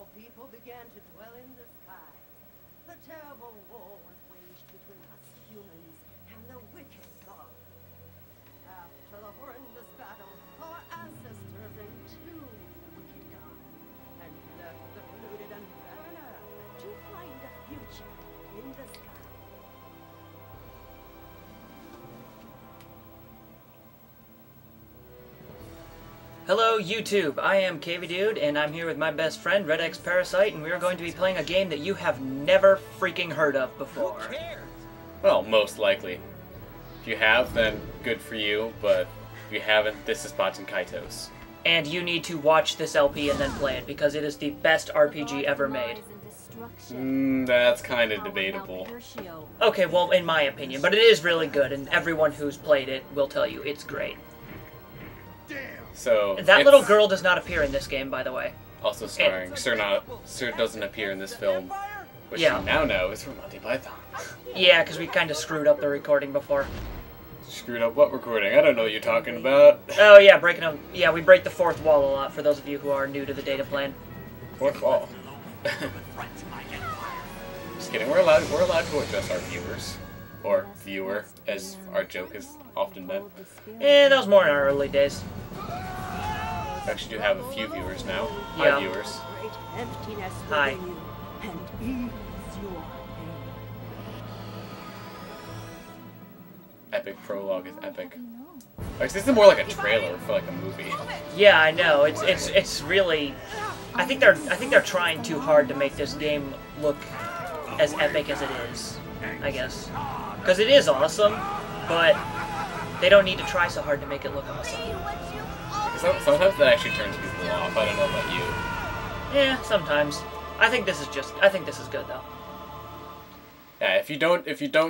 more people began to dwell in the sky. The terrible war was waged between us humans and the wicked gods. After the horrendous battle, our ancestors entombed the wicked god and left the polluted and barren earth to find a future in the sky. Hello YouTube, I am Cavy Dude, and I'm here with my best friend, Redx Parasite, and we are going to be playing a game that you have never freaking heard of before. Who cares? Well, most likely. If you have, then good for you, but if you haven't, this is Baten Kaitos. And you need to watch this LP and then play it, because it is the best RPG ever made. That's kind of debatable. Okay, well, in my opinion, but it is really good, and everyone who's played it will tell you it's great. So That little girl does not appear in this game, by the way. Also starring Sir doesn't appear in this film, which Yeah. you now know is from Monty Python. Yeah, because we kind of screwed up the recording before. Screwed up what recording? I don't know what you're talking about. Oh yeah, breaking up. Yeah, we break the fourth wall a lot for those of you who are new to the DataPlan. Fourth wall. Just kidding. We're allowed to address our viewers, or viewer, as our joke is often meant. Eh, that was more in our early days. We actually do have a few viewers now. Yeah. Hi, viewers. Hi. Epic prologue is epic. Like, this is more like a trailer for like a movie. Yeah, I know. It's really. I think they're trying too hard to make this game look as epic as it is. I guess, because it is awesome, but they don't need to try so hard to make it look awesome. Sometimes that actually turns people off. I don't know about you. Yeah, sometimes. I think this is good though. Yeah, if you don't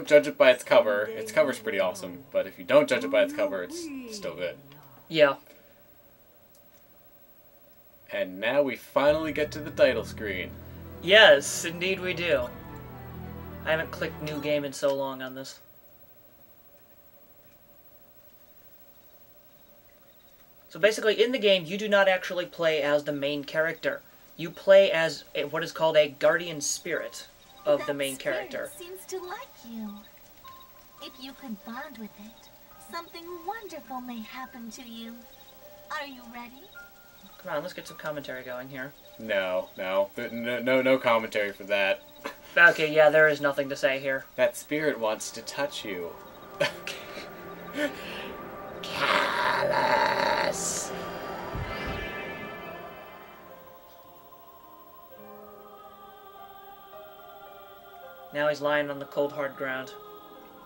judge it by its cover's pretty awesome. But if you don't judge it by its cover, it's still good. Yeah. And now we finally get to the title screen. Yes, indeed we do. I haven't clicked new game in so long on this. So basically, in the game, you do not actually play as the main character. You play as what is called a guardian spirit of the main character. That spirit seems to like you. If you could bond with it, something wonderful may happen to you. Are you ready? Come on, let's get some commentary going here. No commentary for that. Okay, yeah, there is nothing to say here. That spirit wants to touch you. Callous. Now he's lying on the cold, hard ground.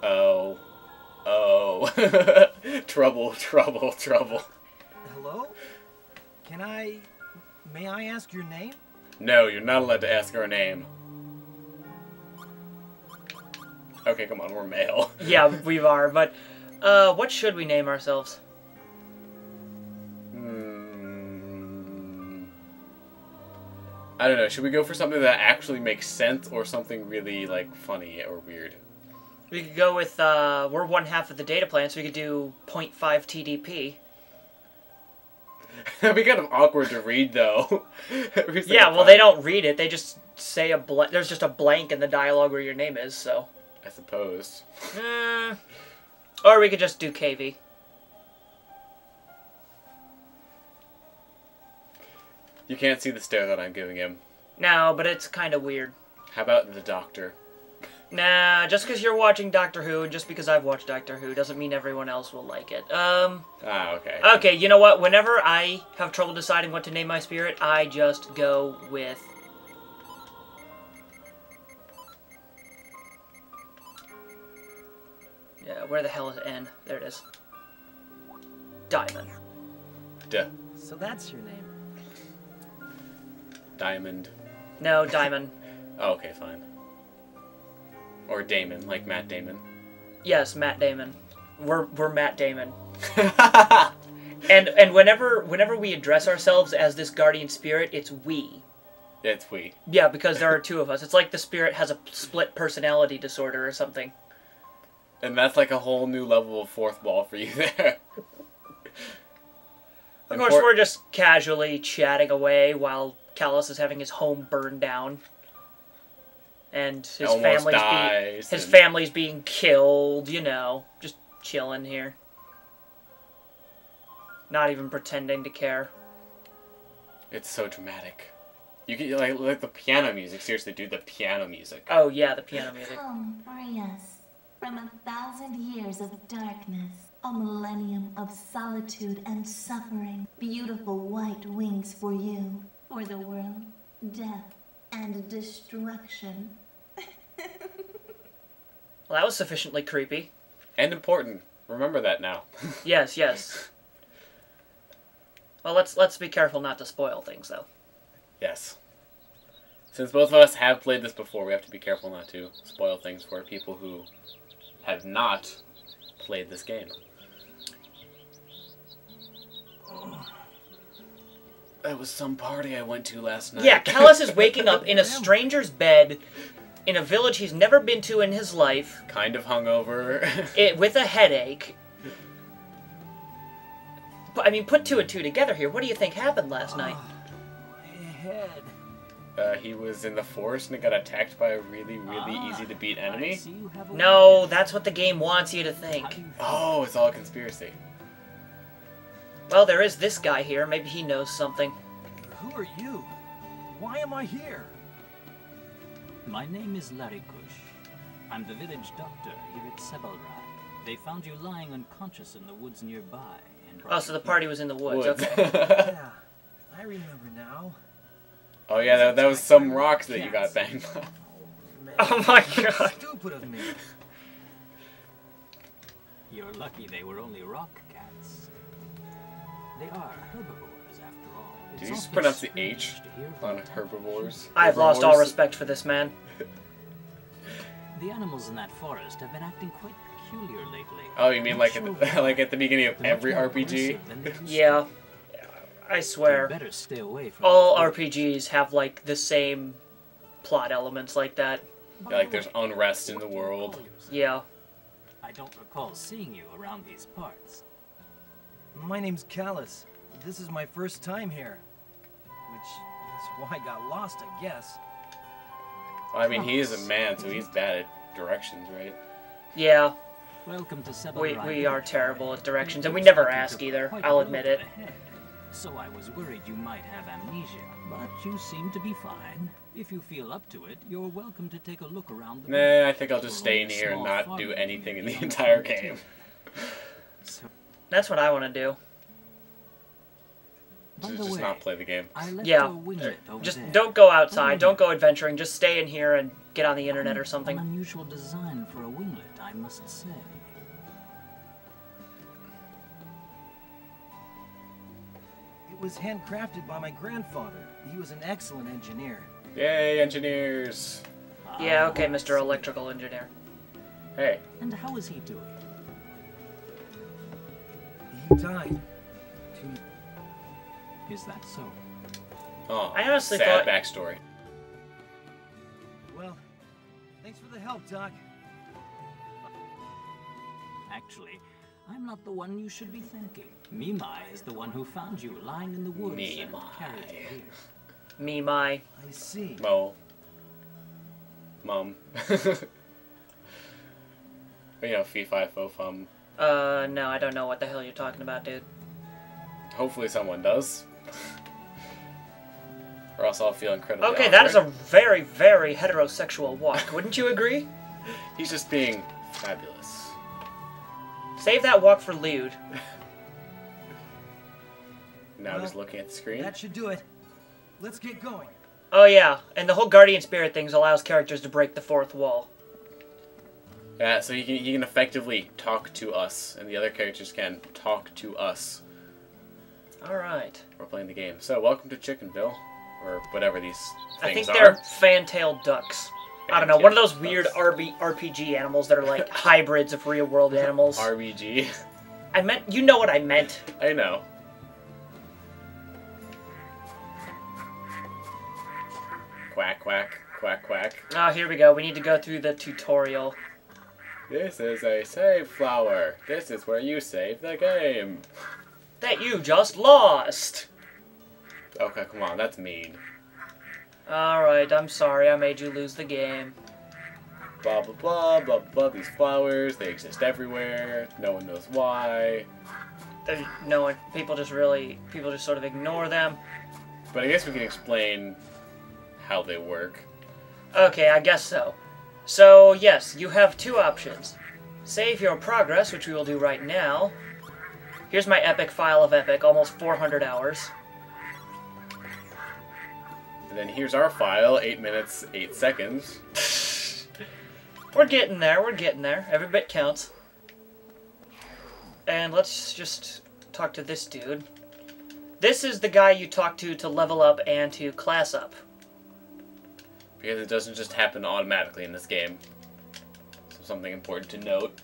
Oh. Trouble. Hello? May I ask your name? No, you're not allowed to ask our name. Okay, come on, we're male. Yeah, we are, but, what should we name ourselves? I don't know, should we go for something that actually makes sense, or something really, like, funny or weird? We could go with, we're one half of the DataPlan, so we could do 0.5 TDP. That'd be kind of awkward to read, though. Yeah, well, they don't read it, they just say there's just a blank in the dialogue where your name is, so. I suppose. Or we could just do Cavy. You can't see the stare that I'm giving him. No, but it's kind of weird. How about the Doctor? Nah, just because you're watching Doctor Who, and just because I've watched Doctor Who, doesn't mean everyone else will like it. Okay. Okay, you know what? Whenever I have trouble deciding what to name my spirit, I just go with... Yeah, where the hell is N? There it is. Diamond. Duh. So that's your name. Diamond. No, Diamond. Oh, okay, fine. Or Damon, like Matt Damon. Yes, Matt Damon. We're Matt Damon. and whenever we address ourselves as this guardian spirit, it's we. It's we. Yeah, because there are two of us. It's like the spirit has a split personality disorder or something. And that's like a whole new level of fourth wall for you there. Of course, we're just casually chatting away while Callus is having his home burned down. And his Almost dies, his and- family's being killed, you know. Just chilling here. Not even pretending to care. It's so dramatic. You can like the piano music. Seriously, dude, the piano music. Oh yeah, the piano music. Come, free us from 1,000 years of darkness, a millennium of solitude and suffering. Beautiful white wings for you, for the world, death and destruction. Well, that was sufficiently creepy. And important. Remember that now. Yes, yes. Well, let's be careful not to spoil things, though. Yes. Since both of us have played this before, we have to be careful not to spoil things for people who have not played this game. That was some party I went to last night. Yeah, Callus is waking up in a stranger's bed in a village he's never been to in his life. Kind of hungover. With a headache. But, I mean, put two and two together here. What do you think happened last night? My head. He was in the forest and got attacked by a really, really easy-to-beat I enemy. see you have a No, weapon. that's what the game wants you to think. How do you Oh, it's all a conspiracy. Well, there is this guy here. Maybe he knows something. Who are you? Why am I here? My name is Larikush. I'm the village doctor here at Sebalrai. They found you lying unconscious in the woods nearby. And brought Oh, so the you party was in the woods. Woods. Okay. Yeah, I remember now. Oh yeah, that was some rocks that you got banged by. Man, Oh my god. stupid of me. You're lucky they were only rock cats. They are herbivores, after all. Did It's you just awfully pronounce the strange H to hear from on them. herbivores? I have lost all Herbivores? respect for this man. The animals in that forest have been acting quite peculiar lately. Oh, you mean Not like at sure the, why. like at the beginning of They're much every more RPG? aggressive than they used to Yeah. be. I You swear. better stay away from All those RPGs have, like, the same plot elements like that. By Yeah, like the there's way, unrest in what the do you world. call yourself? Yeah. I don't recall seeing you around these parts. My name's Callus. This is my first time here. Which is why I got lost, I guess. Well, I mean, he is a man, so he's bad at directions, right? Yeah. Welcome to Sebalrai. We are terrible at directions, and we It's never looking ask to either. quite a I'll road admit it. ahead. So I was worried you might have amnesia, but you seem to be fine. If you feel up to it, you're welcome to take a look around the Nah, I think I'll just We're stay only in a here and small not farm do community anything in the on entire Planet game. So, That's what I want to do. by the Just way, not play the game. I left Yeah. a winglet over Just there. don't go outside. Don't go adventuring. Just stay in here and get on the internet or An something. unusual design for a winglet, I must say. It was handcrafted by my grandfather. He was an excellent engineer. Yay, engineers! Yeah, Ah, okay, I Mr. see. Electrical Engineer. Hey, And how is he doing? He died. Is that so? oh, I honestly sad thought- backstory. Well, thanks for the help, Doc. Actually, I'm not the one you should be thanking. Mimai is the one who found you lying in the woods and Mimai. carried you here. Me, my. I see. Mo. Mum. You know, fee, fi, fo, fum. No, I don't know what the hell you're talking about, dude. Hopefully someone does. Or else I'll feel incredibly Okay, that is a awkward. very, very heterosexual walk. Wouldn't you agree? He's just being fabulous. Save that walk for lewd. Now Well, just looking at the screen. That should do it. Let's get going. Oh yeah, and the whole guardian spirit things allows characters to break the fourth wall. Yeah, so he can effectively talk to us, and the other characters can talk to us. Alright. We're playing the game. So, welcome to Chickenville, or whatever these I things think are. they're fan-tailed ducks. I don't know, one of those weird RPG animals that are like hybrids of real-world animals. RBG. I meant, you know what I meant. I know. Quack, quack, quack, quack. Oh, here we go. We need to go through the tutorial. This is a save flower. This is where you save the game. That you just lost. Okay, come on, that's mean. Alright, I'm sorry I made you lose the game. Blah, blah, blah, blah, blah, these flowers, they exist everywhere, no one knows why. No one, people just sort of ignore them. But I guess we can explain how they work. Okay, I guess so. So, yes, you have two options. Save your progress, which we will do right now. Here's my epic file of epic, almost 400 hours. And then here's our file, 8 minutes, 8 seconds. We're getting there, we're getting there. Every bit counts. And let's just talk to this dude. This is the guy you talk to level up and to class up. Because it doesn't just happen automatically in this game. So something important to note.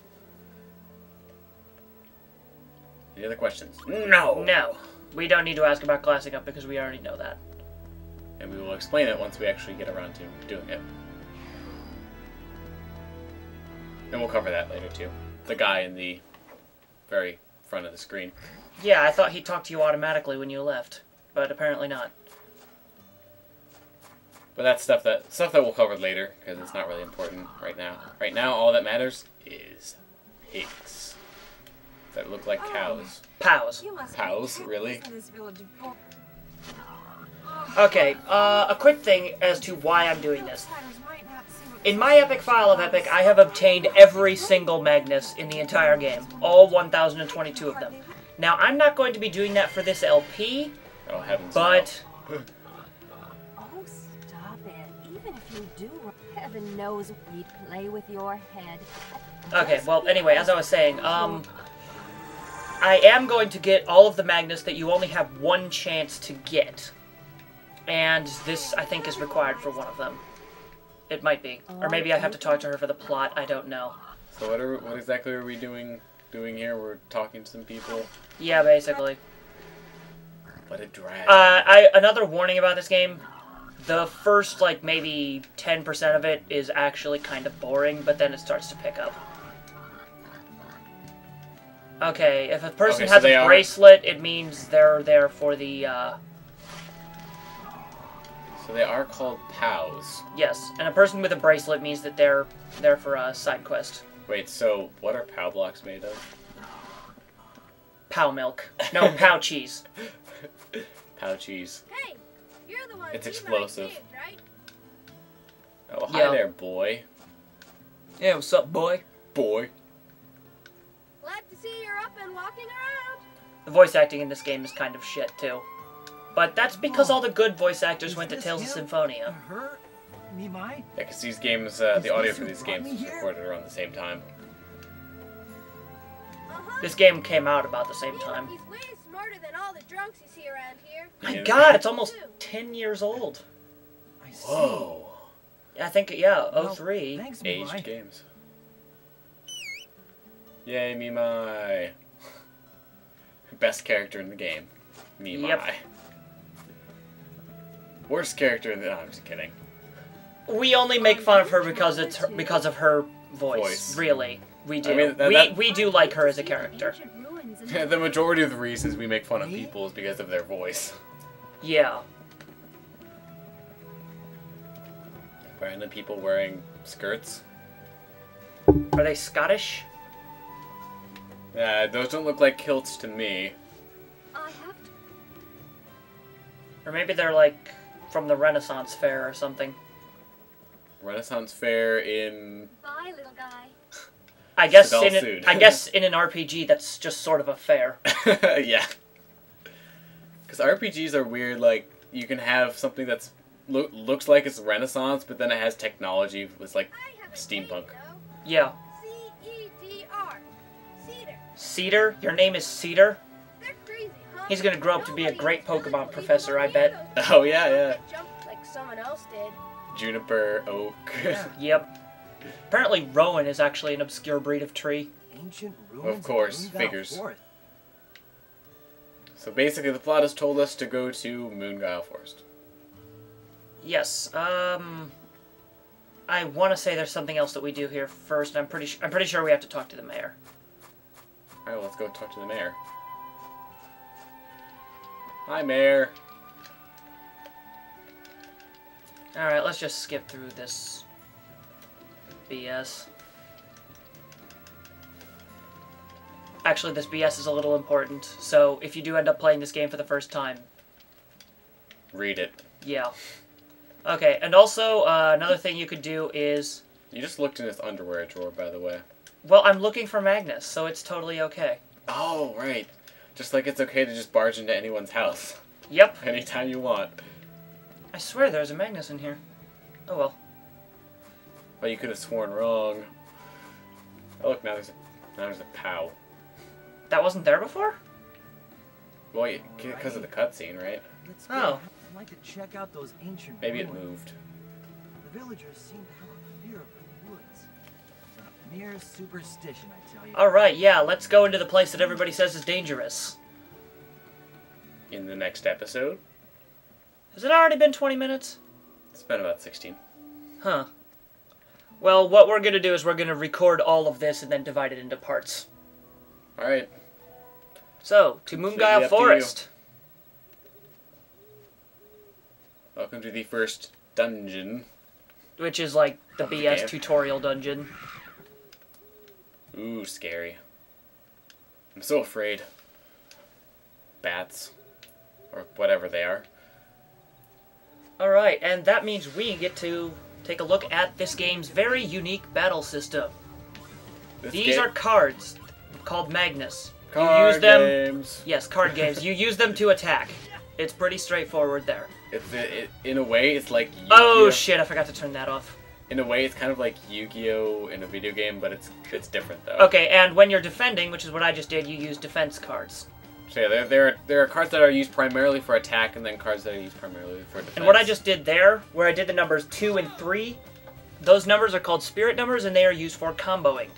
Any other questions? No! No. We don't need to ask about classing up because we already know that. And we will explain it once we actually get around to doing it. And we'll cover that later too. The guy in the very front of the screen. Yeah, I thought he talked to you automatically when you left, but apparently not. But that's stuff that we'll cover later, because it's not really important right now. Right now, all that matters is pigs that look like cows. Pows. Cows, really? Okay, a quick thing as to why I'm doing this. In my epic file of epic, I have obtained every single Magnus in the entire game. All 1,022 of them. Now, I'm not going to be doing that for this LP, Oh, heavens but... no. Oh, stop it. Even if you do, heaven knows we'd play with your head. Okay, well, anyway, as I was saying, I am going to get all of the Magnus that you only have one chance to get. And this, I think, is required for one of them. It might be. Or maybe I have to talk to her for the plot, I don't know. So what exactly are we doing here? We're talking to some people. Yeah, basically. What a drag. Another warning about this game. The first, like, maybe 10% of it is actually kind of boring, but then it starts to pick up. Okay, if a person has a bracelet, it means they're there for the, So they are called POWs. Yes, and a person with a bracelet means that they're there for a side quest. Wait, so what are POW blocks made of? Pow milk. No, pow cheese. POW cheese. Hey, you're the one. It's explosive. Saved, right? Oh, hi Yeah. there, boy. Yeah, what's up, boy? Boy. Glad to see you're up and walking around. The voice acting in this game is kind of shit, too. But that's because all the good voice actors went to Tales of Symphonia. Her? Me, my? Yeah, because these games, the audio for these games was recorded around the same time. This game came out about the same time. He's way smarter than all the drunks you see around here. My Yeah. god, it's almost 10 years old. I see. Whoa. I think, yeah, Well, 03. Thanks, me, my. Aged games. Yay, me my. Best character in the game. Me my. Yep. Worst character in the... No, I'm just kidding. We only make fun of her because because of her voice. Really, we do. I mean, we do like her as a character. The majority of the reasons we make fun of people is because of their voice. Yeah. Random people wearing skirts. Are they Scottish? Those don't look like kilts to me. I have to. Or maybe they're like from the Renaissance fair or something. Renaissance fair in... Bye, little guy. I guess in an RPG that's just sort of a fair. Yeah. Because RPGs are weird, like, you can have something that's looks like it's Renaissance, but then it has technology with, like, steampunk. Yeah. C-E-D-R. Cedar. Cedar? Your name is Cedar? They're crazy, huh? He's gonna grow up to be a great Pokemon professor, I bet. Oh, yeah, yeah. Jump like someone else did. Juniper, oak. Yep. Apparently Rowan is actually an obscure breed of tree. Ancient ruins Of course, Moongow figures. Forest. So basically, the plot has told us to go to Moonguile Forest. Yes, I want to say there's something else that we do here first, and I'm pretty sure we have to talk to the mayor. Alright, well, let's go talk to the mayor. Hi, Mayor. Alright, let's just skip through this BS. Actually, this BS is a little important, so if you do end up playing this game for the first time... Read it. Yeah. Okay, and also, another thing you could do is... You just looked in his underwear drawer, by the way. Well, I'm looking for Magnus, so it's totally okay. Oh, right. Just like it's okay to just barge into anyone's house. Yep. Anytime you want. I swear there's a Magnus in here. Oh well. But you could have sworn wrong. Oh look, now there's a POW. That wasn't there before? Well, because of the cutscene, right? Let's Oh. go. I'd like to check out those ancient Maybe it ruins. moved. The villagers seem to have a fear of the woods. A mere superstition, I tell you. Alright, yeah, let's go into the place that everybody says is dangerous. In the next episode, Has it already been 20 minutes? it's been about 16. Huh. Well, what we're gonna do is we're gonna record all of this and then divide it into parts. Alright. So, to Completely Moongyle up to Forest. Welcome to the first dungeon. Which is like the Of the BS game. tutorial dungeon. Ooh, scary. I'm so afraid. Bats. Or whatever they are. Alright, and that means we get to take a look at this game's very unique battle system. These are cards called Magnus. You use them. Games. Yes, card games. You use them to attack. It's pretty straightforward there. In a way, it's like Yu-Gi-Oh! Oh shit, I forgot to turn that off. In a way, it's kind of like Yu-Gi-Oh! In a video game, but it's different, though. Okay, and when you're defending, which is what I just did, you use defense cards. So yeah, there are cards that are used primarily for attack, and then cards that are used primarily for defense. And what I just did there, where I did the numbers 2 and 3, those numbers are called spirit numbers, and they are used for comboing.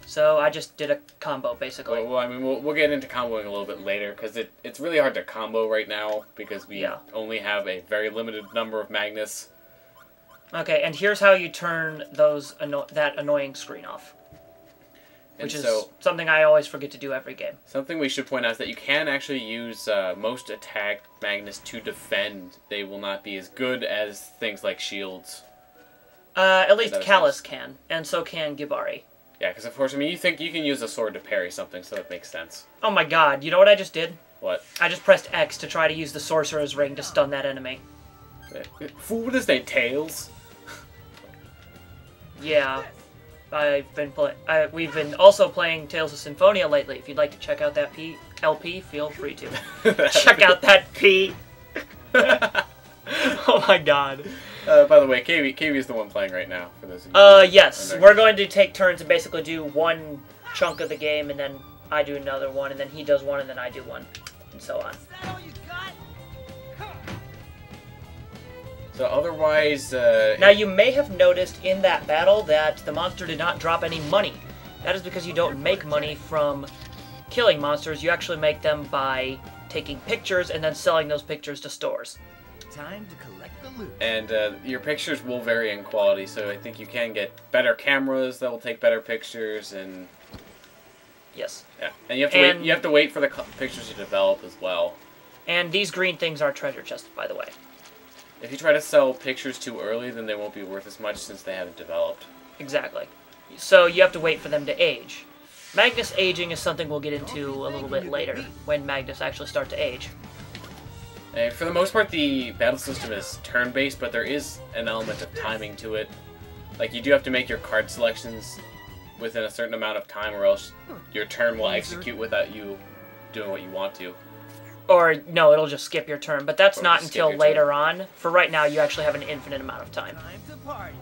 So I just did a combo, basically. Well, I mean, we'll get into comboing a little bit later, because it's really hard to combo right now, because we only have a very limited number of Magnus. Okay, and here's how you turn that annoying screen off. Which is something I always forget to do every game. Something we should point out is that you can actually use most attack Magnus to defend. They will not be as good as things like shields. At least Callus can, and so can Gibari. Yeah, because of course, I mean, you think you can use a sword to parry something, so it makes sense. Oh my god, you know what I just did? What? I just pressed X to try to use the Sorcerer's Ring to stun that enemy. Fool, what is that, Tails? Yeah. We've been also playing Tales of Symphonia lately. If you'd like to check out that LP, feel free to. Check out that P. Oh my god. By the way, Cavy is the one playing right now, for those of you. Yes. We're going to take turns and basically do one chunk of the game, and then I do another one, and then he does one, and then I do one, and so on. So otherwise... Now, you may have noticed in that battle that the monster did not drop any money. That is because you don't make money from killing monsters. You actually make them by taking pictures and then selling those pictures to stores. Time to collect the loot. And your pictures will vary in quality, so I think you can get better cameras that will take better pictures, and... Yes. Yeah, and you have to wait for the pictures to develop as well. And these green things are treasure chests, by the way. If you try to sell pictures too early, then they won't be worth as much since they haven't developed. Exactly. So you have to wait for them to age. Magnus aging is something we'll get into a little bit later, when Magnus actually start to age. And for the most part, the battle system is turn-based, but there is an element of timing to it. Like, you do have to make your card selections within a certain amount of time, or else your turn will execute without you doing what you want to. Or, no, it'll just skip your turn, but that's Or not just skip until your later turn. on. For right now, you actually have an infinite amount of time. Time to party.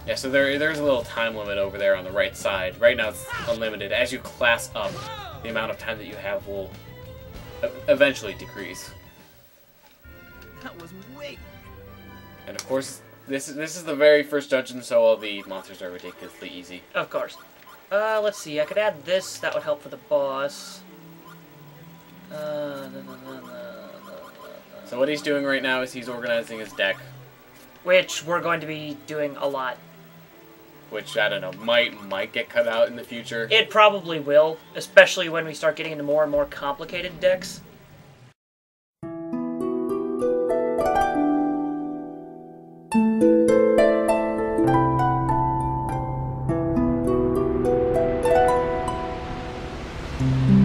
Yeah, so there's a little time limit over there on the right side. Right now it's unlimited. As you class up, the amount of time that you have will eventually decrease. That was way. And of course, this is the very first dungeon, so all the monsters are ridiculously easy. Of course. Let's see, I could add this, that would help for the boss. So what he's doing right now is he's organizing his deck. Which we're going to be doing a lot. Which, I don't know, might get cut out in the future. It probably will, especially when we start getting into more and more complicated decks. Bye.